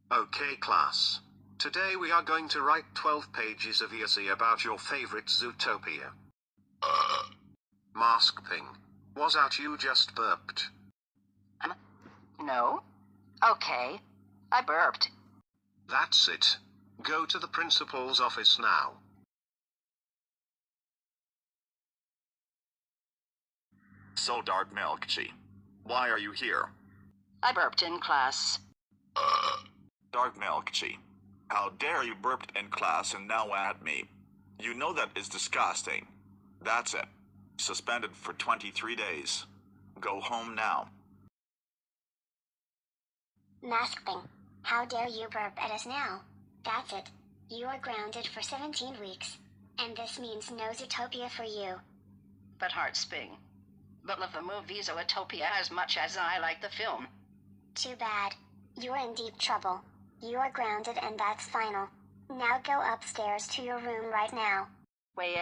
Okay, class. Today we are going to write 12 pages of essay about your favorite Zootopia. Maskping. Was that you just burped? No. Okay. I burped. That's it. Go to the principal's office now. So, Dark Milkchi, why are you here? I burped in class. Dark Milkchi, how dare you burped in class and now at me? You know that is disgusting. That's it. Suspended for 23 days. Go home now. Maskping, how dare you burp at us now? That's it. You are grounded for 17 weeks. And this means no Zootopia for you. But Heartsping. But love the movie Zootopia as much as I like the film. Too bad. You're in deep trouble. You are grounded and that's final. Now go upstairs to your room right now. Wait.